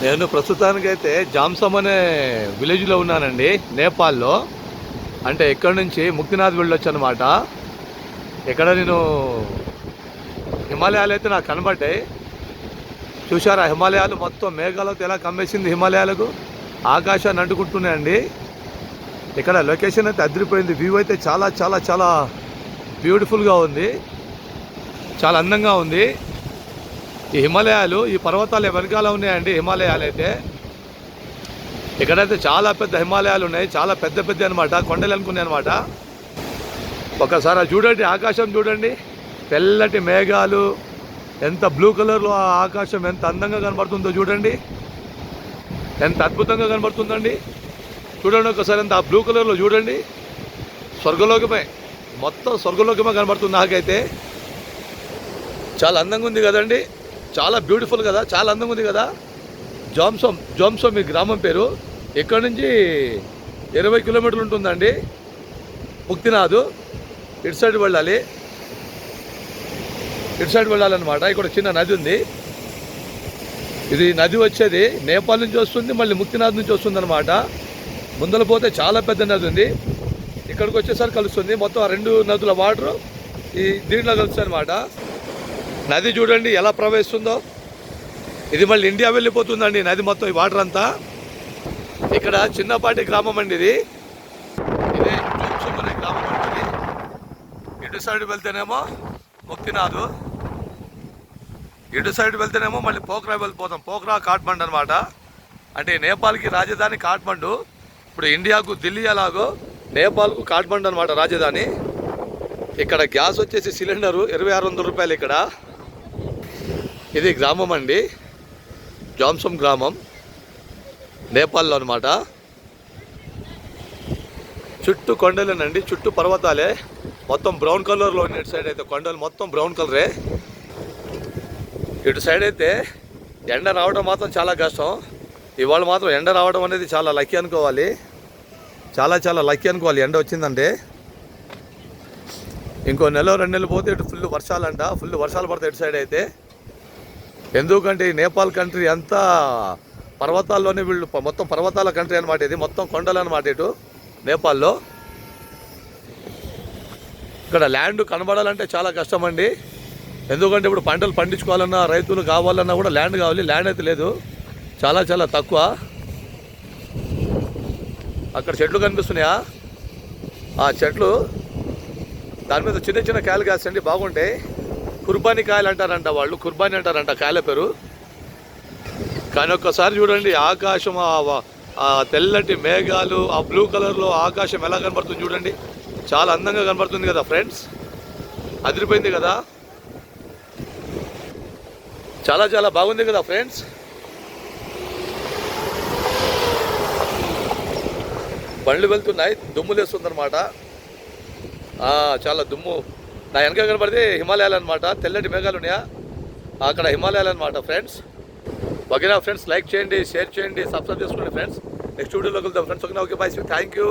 నేను ప్రస్తుతానికైతే జామ్సమ్ అనే విలేజ్లో ఉన్నానండి, నేపాల్లో. అంటే ఇక్కడ నుంచి ముక్తినాథ్ వెళ్ళొచ్చు అనమాట. ఇక్కడ నేను హిమాలయాలు అయితే నాకు కనబడ్డాయి. చూశారా, హిమాలయాలు మొత్తం మేఘాలతో ఎలా కమ్మేసింది. హిమాలయాలకు ఆకాశాన్ని అంటుకుంటున్నాయండి. ఇక్కడ లొకేషన్ అయితే అదిరిపోయింది. వ్యూ అయితే చాలా చాలా చాలా బ్యూటిఫుల్గా ఉంది, చాలా అందంగా ఉంది. ఈ హిమాలయాలు, ఈ పర్వతాలు వెనకాల ఉన్నాయండి హిమాలయాలు అయితే. ఇక్కడైతే చాలా పెద్ద హిమాలయాలు ఉన్నాయి, చాలా పెద్ద పెద్ద అనమాట, కొండలు అనుకున్నాయి అనమాట. ఒకసారి చూడండి, ఆకాశం చూడండి, తెల్లటి మేఘాలు, ఎంత బ్లూ కలర్లో ఆ ఆకాశం ఎంత అందంగా కనబడుతుందో చూడండి, ఎంత అద్భుతంగా కనబడుతుందండి. చూడండి ఒకసారి, ఎంత ఆ బ్లూ కలర్లో చూడండి, స్వర్గలోకమే, మొత్తం స్వర్గలోకమే కనబడుతుంది నాకైతే. చాలా అందంగా ఉంది కదండి, చాలా బ్యూటిఫుల్ కదా, చాలా అందంగా ఉంది కదా. జామ్సమ్ ఈ గ్రామం పేరు. ఇక్కడ నుంచి 20 కిలోమీటర్లు ఉంటుందండి ముక్తినాథ్. ఇటు సైడ్ వెళ్ళాలన్నమాట. ఇక్కడ చిన్న నది ఉంది. ఇది నది వచ్చేది నేపాల్ నుంచి వస్తుంది, మళ్ళీ ముక్తినాథ్ నుంచి వస్తుంది అనమాట. ముందర పోతే చాలా పెద్ద నది ఉంది, ఇక్కడికి వచ్చేసరికి కలుస్తుంది. మొత్తం ఆ 2 నదుల వాటరు ఈ దీంట్లో కలుస్తుంది అనమాట. నది చూడండి ఎలా ప్రవహిస్తుందో. ఇది మళ్ళీ ఇండియా వెళ్ళిపోతుందండి నది మొత్తం, ఈ వాటర్ అంతా. ఇక్కడ చిన్నపాటి గ్రామం అండి ఇది. ఇదే జామ్సమ్ అనే గ్రామం అండి. ఇటు సైడ్ వెళ్తేనేమో ముక్తినాథ్, ఇటు సైడ్ వెళ్తేనేమో మళ్ళీ పోఖ్రా వెళ్ళిపోతాం. పోఖ్రా కాఠ్మండు అనమాట. అంటే నేపాల్కి రాజధాని కాఠ్మండు. ఇప్పుడు ఇండియాకు ఢిల్లీ అలాగో నేపాల్కు కాఠ్మండు అనమాట రాజధాని. ఇక్కడ గ్యాస్ వచ్చేసి సిలిండరు 2600 రూపాయలు ఇక్కడ. ఇది గ్రామం అండి, జామ్సమ్ గ్రామం, నేపాల్లో అనమాట. చుట్టూ కొండలేనండి, చుట్టూ పర్వతాలే, మొత్తం బ్రౌన్ కలర్లో ఉంది. ఇటు సైడ్ అయితే కొండలు మొత్తం బ్రౌన్ కలరే. ఇటు సైడ్ అయితే ఎండ రావడం మాత్రం చాలా కష్టం. ఇవాళ మాత్రం ఎండ రావడం అనేది చాలా లక్కీ అనుకోవాలి, చాలా చాలా లక్కీ అనుకోవాలి ఎండ వచ్చిందంటే. ఇంకో 1-2 నెలలు పోతే ఇటు ఫుల్ వర్షాలంట, ఫుల్ వర్షాలు పడతాయి ఇటు సైడ్ అయితే. ఎందుకంటే ఈ నేపాల్ కంట్రీ అంతా పర్వతాల్లోనే, వీళ్ళు మొత్తం పర్వతాల కంట్రీ అనమాట. ఇది మొత్తం కొండలు అనమాట ఇటు నేపాల్లో. ఇక్కడ ల్యాండ్ కనబడాలంటే చాలా కష్టం అండి. ఎందుకంటే ఇప్పుడు పంటలు పండించుకోవాలన్నా, రైతులు కావాలన్నా కూడా ల్యాండ్ కావాలి. ల్యాండ్ అయితే లేదు, చాలా చాలా తక్కువ. అక్కడ చెట్లు కనిపిస్తున్నాయా, ఆ చెట్లు దాని మీద చిన్న చిన్న కాయలు కాసండి, బాగుంటాయి. కుర్బానీ కాయలు అంటారంట వాళ్ళు, కుర్బానీ అంటారంట కాయల పేరు. కానీ ఒక్కసారి చూడండి ఆకాశం, ఆ తెల్లటి మేఘాలు, ఆ బ్లూ కలర్లో ఆకాశం ఎలా కనబడుతుంది చూడండి, చాలా అందంగా కనబడుతుంది కదా ఫ్రెండ్స్. అదిరిపోయింది కదా, చాలా చాలా బాగుంది కదా ఫ్రెండ్స్. బండ్లు వెళ్తున్నాయి, దుమ్ము లేస్తుందన్నమాట. చాలా దుమ్ము. నా వెనక కనబడితే హిమాలయాలు అనమాట, తెల్లటి మేఘాలు ఉన్నాయా, అక్కడ హిమాలయాలు అనమాట ఫ్రెండ్స్. ఓకేనా ఫ్రెండ్స్, లైక్ చేయండి, షేర్ చేయండి, సబ్స్క్రైబ్ చేసుకోండి ఫ్రెండ్స్. నెక్స్ట్ వీడియోలోకి వెళ్దాం friends. Okay, bye, thank you.